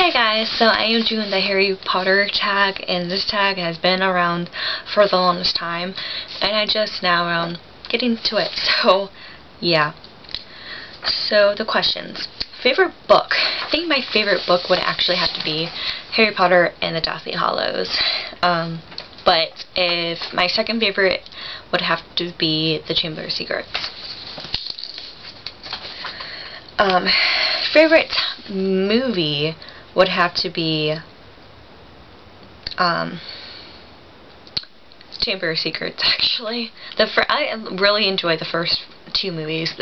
Hey guys, so I am doing the Harry Potter tag, and this tag has been around for the longest time, and I just now getting to it, so yeah. So the questions. Favorite book? I think my favorite book would actually have to be Harry Potter and the Deathly Hallows. But if my second favorite would have to be The Chamber of Secrets. Favorite movie would have to be Chamber of Secrets, actually. I really enjoyed the first three movies,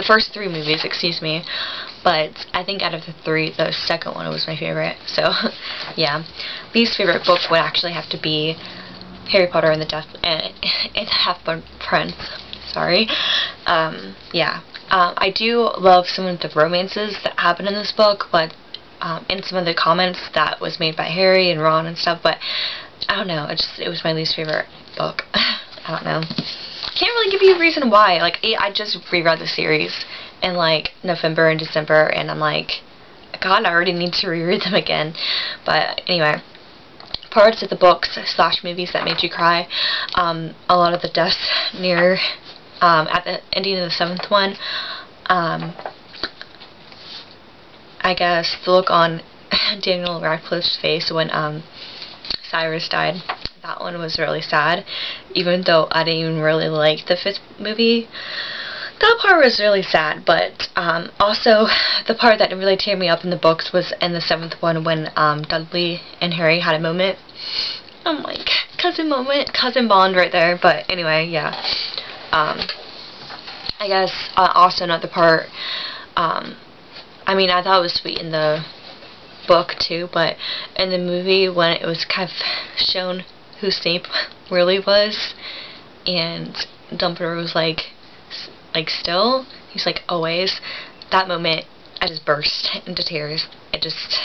excuse me, but I think out of the three, the second one was my favorite, so yeah. Least favorite book would actually have to be Harry Potter and the Half-Blood Prince, sorry. Yeah. I do love some of the romances that happen in this book, but in some of the comments that was made by Harry and Ron and stuff, but I don't know, it was my least favorite book. I don't know. Can't really give you a reason why. Like, I just reread the series in like November and December, and I'm like, God, I already need to reread them again. But anyway, parts of the books / movies that made you cry. A lot of the deaths near at the ending of the 7th one. I guess the look on Daniel Radcliffe's face when Cyrus died, that one was really sad, even though I didn't even really like the 5th movie. That part was really sad, but also the part that really teared me up in the books was in the 7th one when Dudley and Harry had a moment. I'm like, cousin moment, cousin bond right there, but anyway, yeah. I guess also another part, I mean, I thought it was sweet in the book too, but in the movie when it was kind of shown who Snape really was, and Dumbledore was like still, he's like always, that moment I just burst into tears. It just,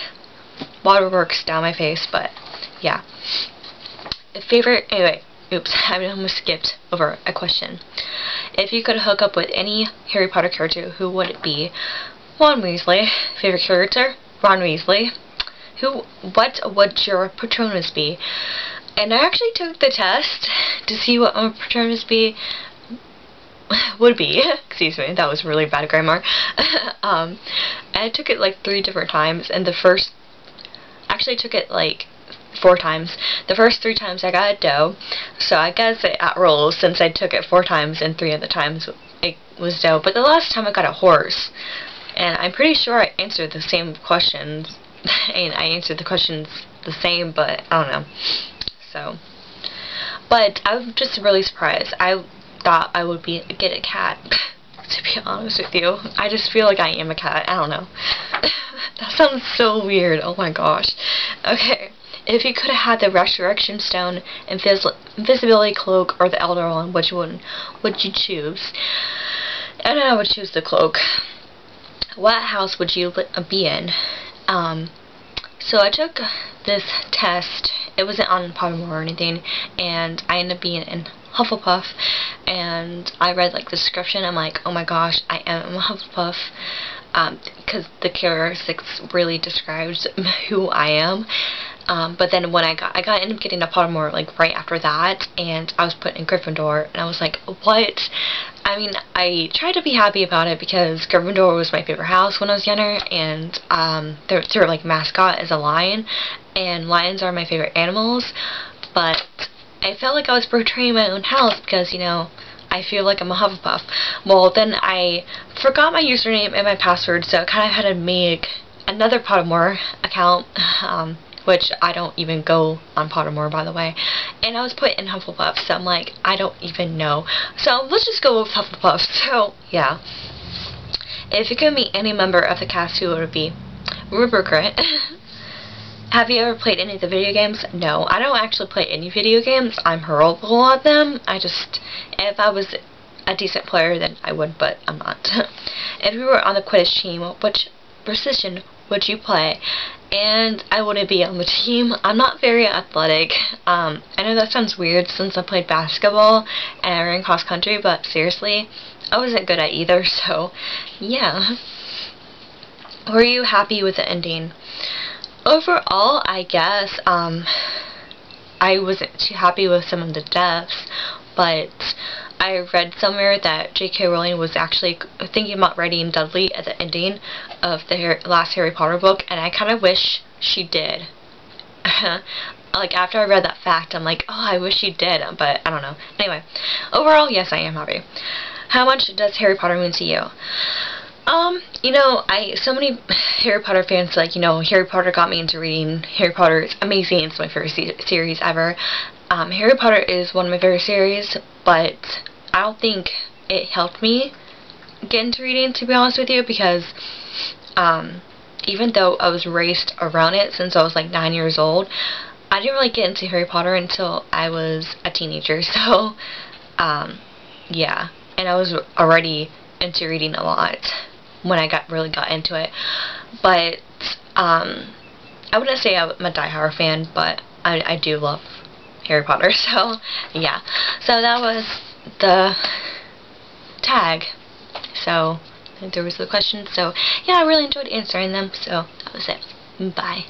waterworks down my face, but yeah. Anyway, oops, I almost skipped over a question. If you could hook up with any Harry Potter character, who would it be? Ron Weasley. Favorite character? Ron Weasley. What would your Patronus be? And I actually took the test to see what my Patronus would be. Excuse me, that was really bad grammar. I took it like 3 different times, and actually took it like 4 times. The first 3 times I got a doe, so I guess it rolls since I took it 4 times and 3 of the times it was doe. But the last time I got a horse, and I'm pretty sure I answered the same questions, and I answered the questions the same, but I don't know. So, but I was just really surprised. I thought I would get a cat, to be honest with you. I just feel like I am a cat. I don't know. That sounds so weird. Oh my gosh. Okay. If you could have had the Resurrection Stone, Invisibility Cloak, or the Elder Wand, which one would you choose? And I would choose the cloak. What house would you be in? So I took this test. It wasn't on Pottermore or anything, and I ended up being in Hufflepuff, and I read like the description. I'm like, oh my gosh, I am a Hufflepuff, because the characteristics really describes who I am. But then when I ended up getting to Pottermore like right after that, and I was put in Gryffindor, and I was like, what? I mean, I tried to be happy about it because Gryffindor was my favorite house when I was younger, and their like mascot is a lion, and lions are my favorite animals. But I felt like I was portraying my own house because, you know, I feel like I'm a Hufflepuff. Well, then I forgot my username and my password, so I kind of had to make another Pottermore account, which I don't even go on Pottermore, by the way, and I was put in Hufflepuff, so I'm like, I don't even know. So let's just go with Hufflepuff. So yeah. If you could meet any member of the cast, who would it be? Rupert Grint. Have you ever played any of the video games? No, I don't actually play any video games. I'm horrible at them. If I was a decent player, then I would, but I'm not. If you were on the Quidditch team, which position would you play? And I wouldn't be on the team. I'm not very athletic. I know that sounds weird since I played basketball and I ran cross country, but seriously, I wasn't good at either, so yeah. Were you happy with the ending? overall, I guess, I wasn't too happy with some of the deaths, but I read somewhere that J.K. Rowling was actually thinking about writing Dudley at the ending of the last Harry Potter book, and I kind of wish she did. Like, after I read that fact, I'm like, oh, I wish she did, but I don't know. Anyway, overall, yes, I am happy. How much does Harry Potter mean to you? You know, so many Harry Potter fans, like, you know, Harry Potter got me into reading. Harry Potter is amazing. It's my favorite series ever. Harry Potter is one of my favorite series, but I don't think it helped me get into reading, to be honest with you, because, even though I was raised around it since I was, like, 9 years old, I didn't really get into Harry Potter until I was a teenager, so, yeah, and I was already into reading a lot when I really got into it, but, I wouldn't say I'm a diehard fan, but I do love Harry Potter, so, yeah, so that was the tag, so, there was the question, so, yeah, I really enjoyed answering them, so, that was it, bye.